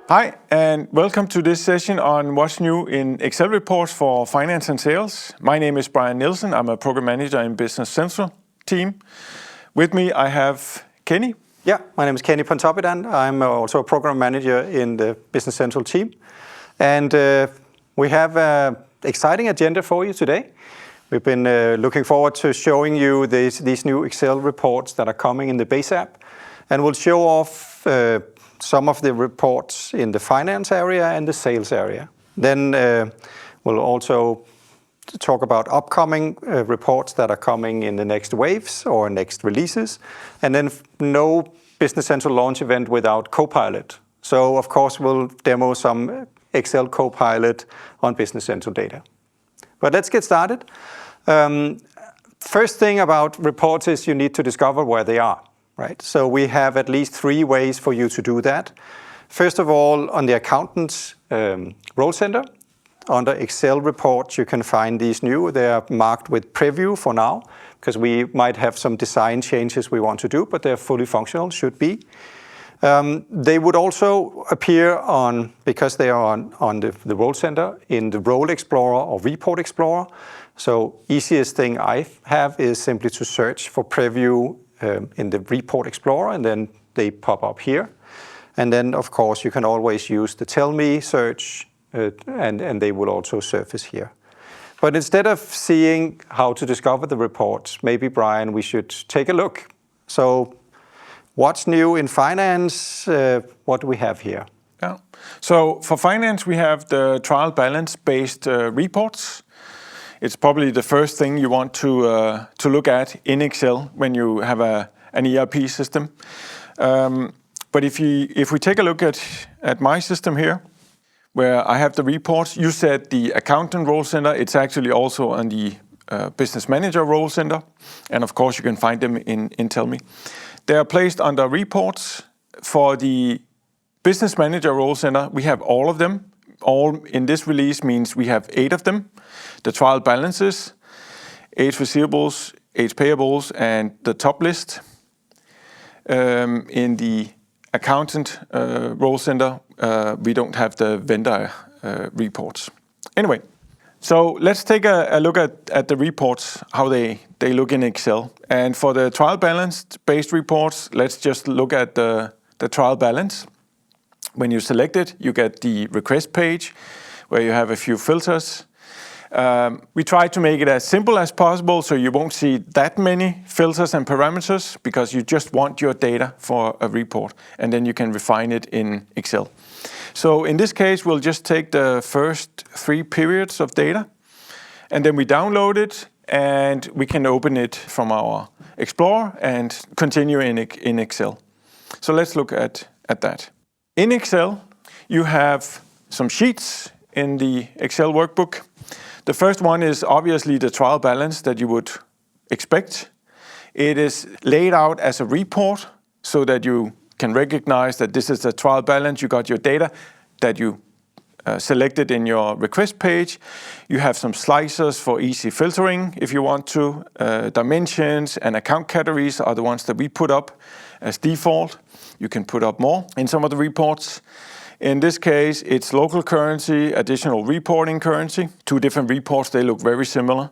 Hi, and welcome to this session on what's new in Excel reports for finance and sales. My name is Brian Nielsen. I'm a program manager in Business Central team. With me, I have Kenny. Yeah, my name is Kenny Pontoppidan. I'm also a program manager in the Business Central team. And we have an exciting agenda for you today. We've been looking forward to showing you these new Excel reports that are coming in the base app. And we'll show off some of the reports in the finance area and the sales area. Then we'll also talk about upcoming reports that are coming in the next waves or next releases. And then no Business Central launch event without Copilot. So of course we'll demo some Excel Copilot on Business Central data. But let's get started. First thing about reports is you need to discover where they are. Right? So we have at least 3 ways for you to do that. First of all, on the accountant's role center, under Excel reports, you can find these new. They are marked with preview for now, because we might have some design changes we want to do, but they're fully functional, should be. They would also appear because they are on the role center, in the Role Explorer or Report Explorer. So easiest thing I have is simply to search for preview in the Report Explorer, and then they pop up here. And then, of course, you can always use the Tell Me search, and they will also surface here. But instead of seeing how to discover the reports, maybe, Brian, we should take a look. So what's new in finance? What do we have here? Yeah. So for finance, we have the trial balance-based reports. It's probably the first thing you want to look at in Excel when you have an ERP system. But if we take a look at my system here, where I have the reports, you said the accountant role center. It's actually also on the business manager role center, and of course you can find them in Tell Me. They are placed under reports. For the business manager role center, we have all of them. All in this release means we have 8 of them. The trial balances, 8 receivables, 8 payables, and the top list. In the accountant role center, we don't have the vendor reports. Anyway, so let's take a look at the reports, how they look in Excel. And for the trial balance-based reports, let's just look at the trial balance. When you select it, you get the request page where you have a few filters. We try to make it as simple as possible so you won't see that many filters and parameters, because you just want your data for a report, and then you can refine it in Excel. So in this case, we'll just take the first 3 periods of data, and then we download it, and we can open it from our Explorer and continue in Excel. So let's look at that. In Excel, you have some sheets in the Excel workbook. The first one is obviously the trial balance that you would expect. It is laid out as a report so that you can recognize that this is a trial balance. You got your data that you selected in your request page. You have some slicers for easy filtering if you want to. Dimensions and account categories are the ones that we put up as default. You can put up more in some of the reports. In this case, it's local currency, additional reporting currency. 2 different reports, they look very similar,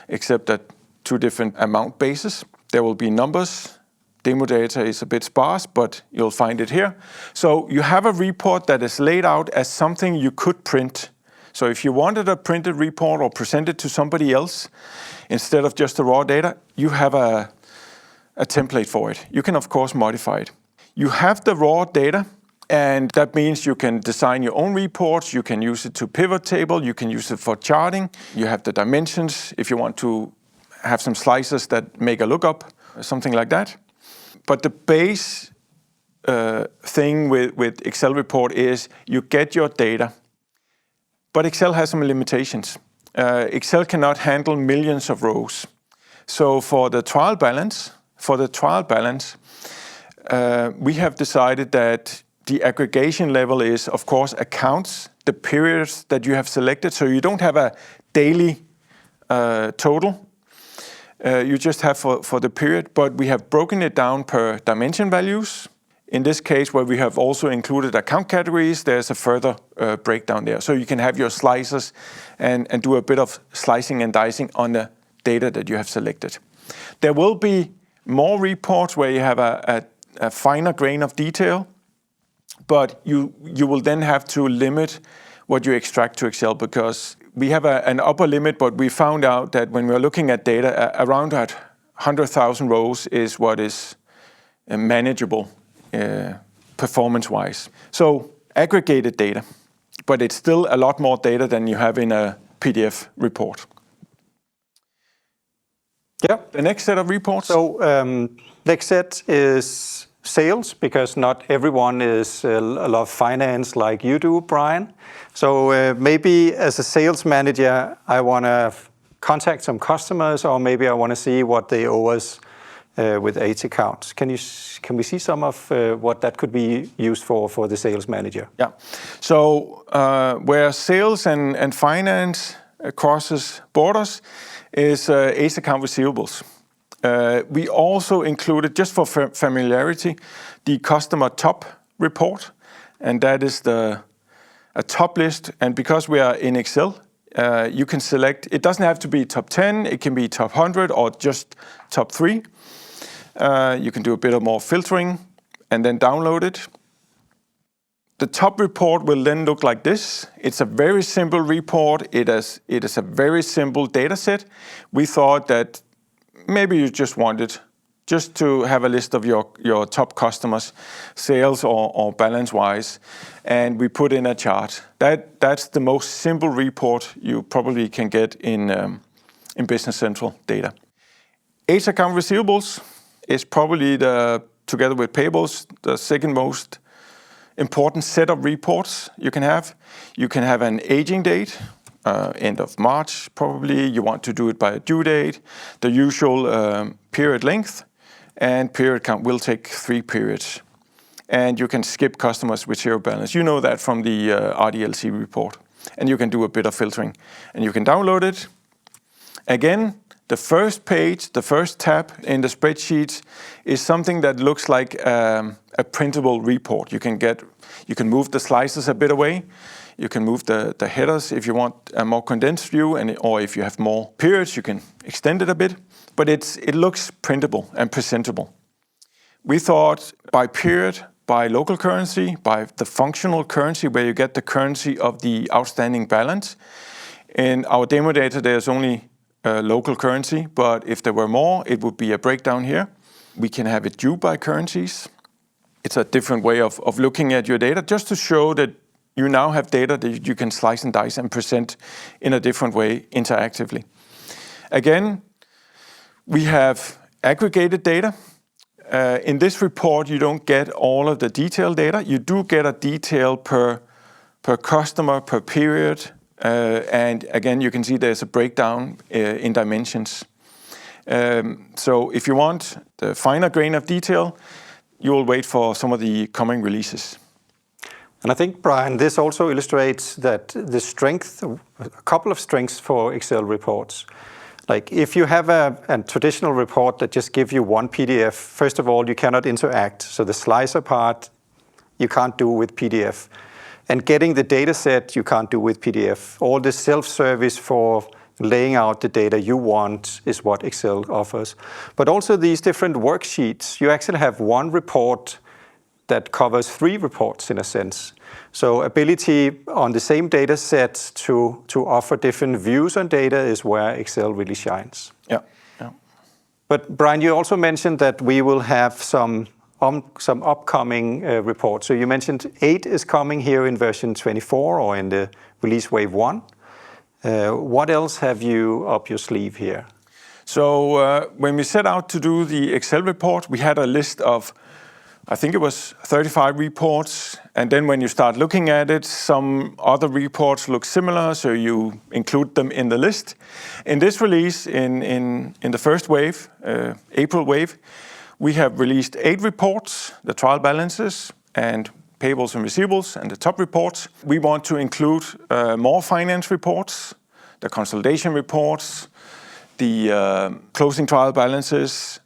except that 2 different amount bases. There will be numbers. Demo data is a bit sparse, but you'll find it here. So you have a report that is laid out as something you could print. So if you wanted a printed report or present it to somebody else, instead of just the raw data, you have a template for it. You can, of course, modify it. You have the raw data, and that means you can design your own reports. You can use it to pivot table. You can use it for charting. You have the dimensions if you want to have some slices that make a lookup, something like that. But the base thing with Excel report is you get your data. But Excel has some limitations. Excel cannot handle millions of rows. So for the trial balance, we have decided that the aggregation level is, of course, accounts the periods that you have selected. So you don't have a daily total. You just have for the period, but we have broken it down per dimension values. in this case, where we have also included account categories, there's a further breakdown there. So you can have your slices and do a bit of slicing and dicing on the data that you have selected. There will be more reports where you have a finer grain of detail, but you will then have to limit what you extract to Excel, because we have an upper limit, but we found out that when we're looking at data, around 100,000 rows is what is manageable performance-wise. So aggregated data, but it's still a lot more data than you have in a PDF report. Yeah. The next set of reports. So next set is sales, because not everyone is a lot of finance like you do, Brian. So maybe as a sales manager, I want to contact some customers, or maybe I want to see what they owe us with 8 accounts. Can we see some of what that could be used for the sales manager? Yeah. So where sales and finance crosses borders is 8 account receivables. We also included, just for familiarity, the customer top report, and that is a top list. And because we are in Excel, you can select, it doesn't have to be top 10, it can be top 100 or just top 3. You can do a bit of more filtering and then download it. The top report will then look like this. It's a very simple report. It is a very simple data set. We thought that maybe you just wanted just to have a list of your top customers, sales or balance-wise, and we put in a chart. That's the most simple report you probably can get in Business Central data. 8 account receivables is probably, together with payables, the second most important set of reports you can have. You can have an aging date, end of March probably. You want to do it by a due date, the usual period length, and period count will take 3 periods. And you can skip customers with zero balance. You know that from the RDLC report. And you can do a bit of filtering. And you can download it. Again, the first page, the first tab in the spreadsheet is something that looks like a printable report. You can move the slices a bit away. You can move the headers if you want a more condensed view, or if you have more periods, you can extend it a bit. But it looks printable and presentable. We thought by period, by local currency, by the functional currency where you get the currency of the outstanding balance. In our demo data, there's only local currency, but if there were more, it would be a breakdown here. We can have it due by currencies. It's a different way of looking at your data, just to show that you now have data that you can slice and dice and present in a different way interactively. Again, we have aggregated data. In this report, you don't get all of the detailed data. You do get a detail per customer, per period. And again, you can see there's a breakdown in dimensions. So if you want the finer grain of detail, you will wait for some of the coming releases. And I think, Brian, this also illustrates that the strength, a couple of strengths for Excel reports. Like if you have a traditional report that just gives you one PDF, first of all, you cannot interact. So the slicer part, you can't do with PDF. And getting the data set, you can't do with PDF. All the self-service for laying out the data you want is what Excel offers. But also these different worksheets, you actually have one report that covers 3 reports in a sense. So ability on the same data set to offer different views on data is where Excel really shines. Yeah. But Brian, you also mentioned that we will have some upcoming reports. So you mentioned 8 is coming here in version 24 or in the release wave 1. What else have you up your sleeve here? So when we set out to do the Excel report, we had a list of, I think it was 35 reports. And then when you start looking at it, some other reports look similar, so you include them in the list. In this release, in the first wave, April wave, we have released 8 reports, the trial balances and payables and receivables and the top reports. We want to include more finance reports, the consolidation reports, the closing trial balances,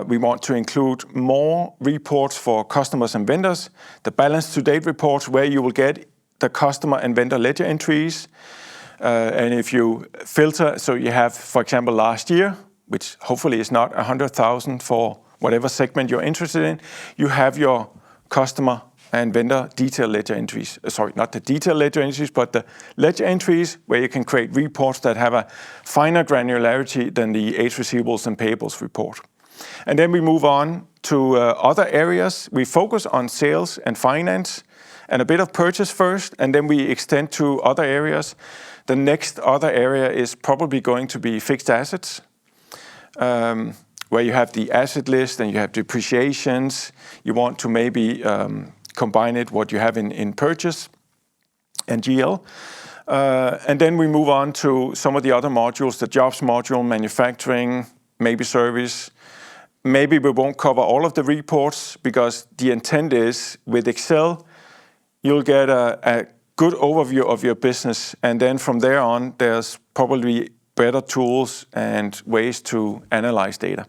We want to include more reports for customers and vendors, the balance to date reports where you will get the customer and vendor ledger entries. And if you filter, so you have, for example, last year, which hopefully is not 100,000 for whatever segment you're interested in, you have your customer and vendor detailed ledger entries. Sorry, not the detailed ledger entries, but the ledger entries where you can create reports that have a finer granularity than the age receivables and payables report. And then we move on to other areas. We focus on sales and finance and a bit of purchase first, and then we extend to other areas. The next other area is probably going to be fixed assets, where you have the asset list and you have depreciations. You want to maybe combine it what you have in purchase and GL. And then we move on to some of the other modules, the jobs module, manufacturing, maybe service. Maybe we won't cover all of the reports because the intent is with Excel, you'll get a good overview of your business. And then from there on, there's probably better tools and ways to analyze data.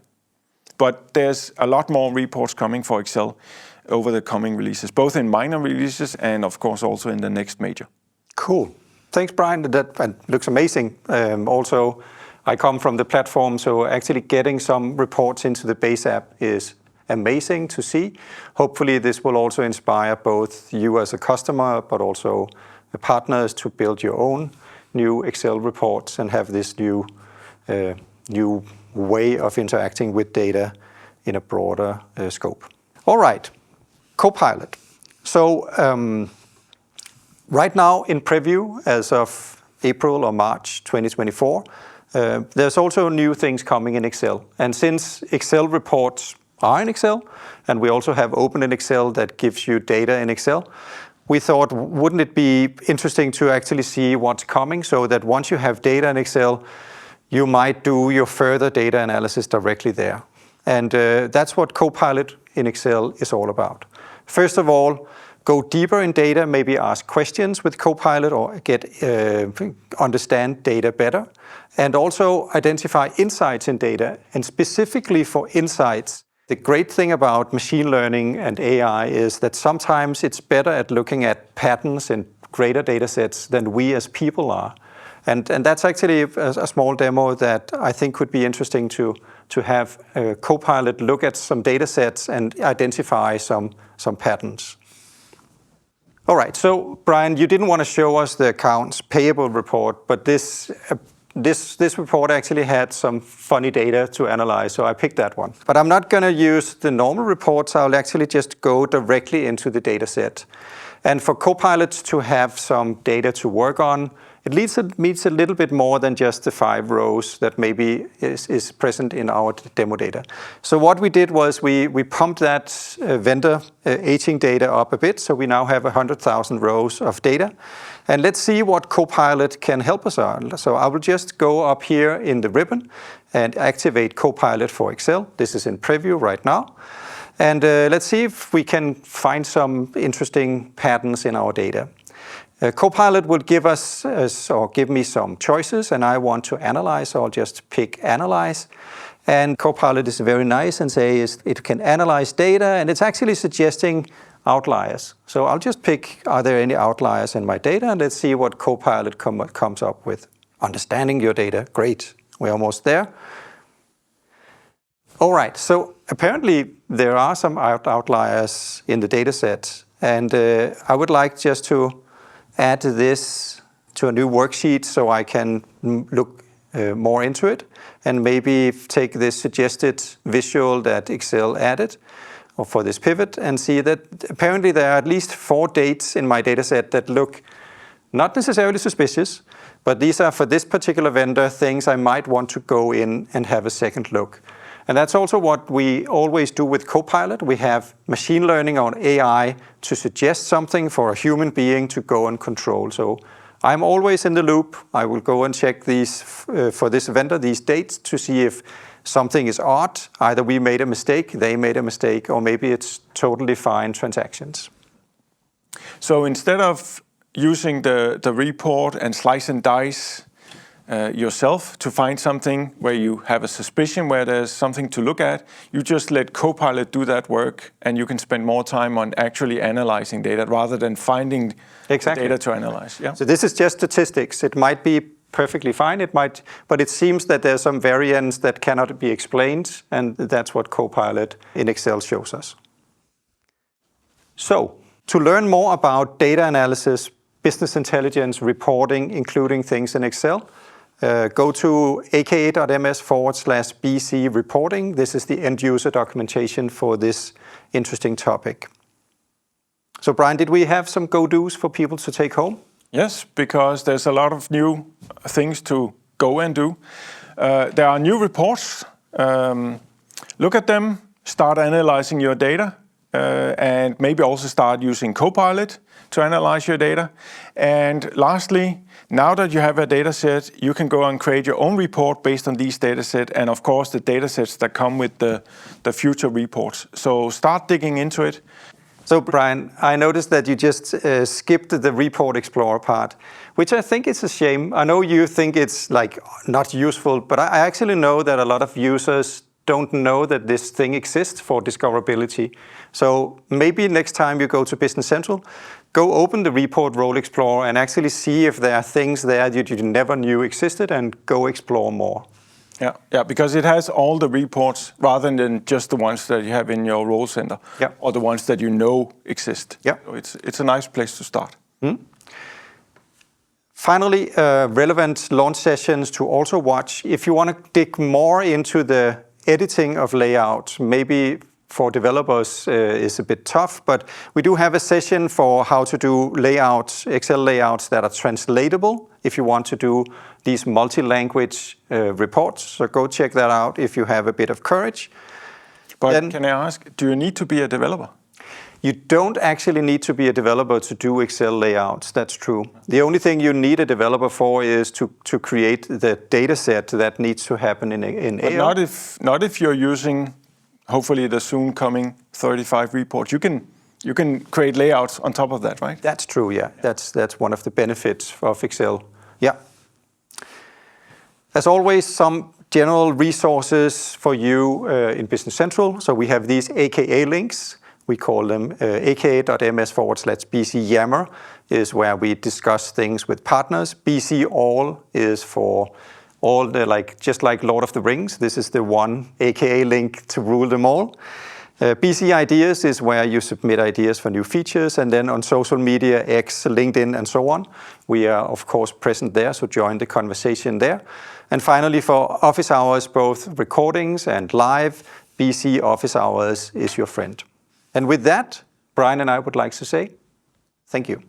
But there's a lot more reports coming for Excel over the coming releases, both in minor releases and of course also in the next major. Cool. Thanks, Brian. That looks amazing. Also, I come from the platform, so actually getting some reports into the base app is amazing to see. Hopefully this will also inspire both you as a customer, but also the partners to build your own new Excel reports and have this new way of interacting with data in a broader scope. All right, Copilot. So right now in preview, as of April or March 2024, there's also new things coming in Excel. And since Excel reports are in Excel, and we also have Open in Excel that gives you data in Excel, we thought, wouldn't it be interesting to actually see what's coming so that once you have data in Excel, you might do your further data analysis directly there. And that's what Copilot in Excel is all about. First of all, go deeper in data, maybe ask questions with Copilot or understand data better. And also identify insights in data. And specifically for insights, the great thing about machine learning and AI is that sometimes it's better at looking at patterns in greater data sets than we as people are. And that's actually a small demo that I think could be interesting to have Copilot look at some data sets and identify some patterns. All right, so Brian, you didn't want to show us the accounts payable report, but this report actually had some funny data to analyze, so I picked that one. But I'm not going to use the normal reports. I'll actually just go directly into the data set. And for Copilot to have some data to work on, it needs a little bit more than just the 5 rows that maybe is present in our demo data. So what we did was we pumped that vendor aging data up a bit, so we now have 100,000 rows of data. And let's see what Copilot can help us on. So I will just go up here in the ribbon and activate Copilot for Excel. This is in preview right now. And let's see if we can find some interesting patterns in our data. Copilot will give us or give me some choices, and I want to analyze, so I'll just pick Analyze. And Copilot is very nice and says it can analyze data, and it's actually suggesting outliers. So I'll just pick, are there any outliers in my data? And let's see what Copilot comes up with. Understanding your data, great, we're almost there. All right, so apparently there are some outliers in the data set, and I would like just to add this to a new worksheet so I can look more into it and maybe take this suggested visual that Excel added or for this pivot and see that apparently there are at least 4 dates in my data set that look not necessarily suspicious, but these are for this particular vendor things I might want to go in and have a second look. And that's also what we always do with Copilot. We have machine learning on AI to suggest something for a human being to go and control. So I'm always in the loop. I will go and check these for this vendor, these dates, to see if something is odd. Either we made a mistake, they made a mistake, or maybe it's totally fine transactions. So instead of using the report and slice and dice yourself to find something where you have a suspicion where there's something to look at, you just let Copilot do that work, and you can spend more time on actually analyzing data rather than finding data to analyze. Yeah. So this is just statistics. It might be perfectly fine, but it seems that there's some variance that cannot be explained, and that's what Copilot in Excel shows us. So, to learn more about data analysis, business intelligence, reporting, including things in Excel, go to aka.ms/BC reporting. This is the end user documentation for this interesting topic. So Brian, did we have some go-dos for people to take home? Yes, because there's a lot of new things to go and do. There are new reports. Look at them, start analyzing your data, and maybe also start using Copilot to analyze your data. And lastly, now that you have a data set, you can go and create your own report based on these data sets, and of course the data sets that come with the future reports. So start digging into it. So Brian, I noticed that you just skipped the Report Explorer part, which I think is a shame. I know you think it's like not useful, but I actually know that a lot of users don't know that this thing exists for discoverability. So maybe next time you go to Business Central, go open the Report Role Explorer and actually see if there are things there that you never knew existed, and go explore more. Yeah, because it has all the reports rather than just the ones that you have in your role center, or the ones that you know exist. Yeah. So it's a nice place to start. Finally, relevant launch sessions to also watch. If you want to dig more into the editing of layout, maybe for developers is a bit tough, but we do have a session for how to do layouts, Excel layouts that are translatable if you want to do these multi-language reports. So go check that out if you have a bit of courage. But then, can I ask, do you need to be a developer? You don't actually need to be a developer to do Excel layouts, that's true. The only thing you need a developer for is to create the data set that needs to happen in AI. Not if you're using, hopefully, the soon coming 35 reports. You can create layouts on top of that, right? That's true, yeah. That's one of the benefits of Excel. Yeah. As always, some general resources for you in Business Central. So we have these AKA links. We call them aka.ms/BC Yammer is where we discuss things with partners. BC All is for all the, just like Lord of the Rings. This is the one AKA link to rule them all. BC Ideas is where you submit ideas for new features, and then on social media, X, LinkedIn, and so on. We are, of course, present there, so join the conversation there. And finally, for office hours, both recordings and live, BC Office Hours is your friend. And with that, Brian and I would like to say thank you.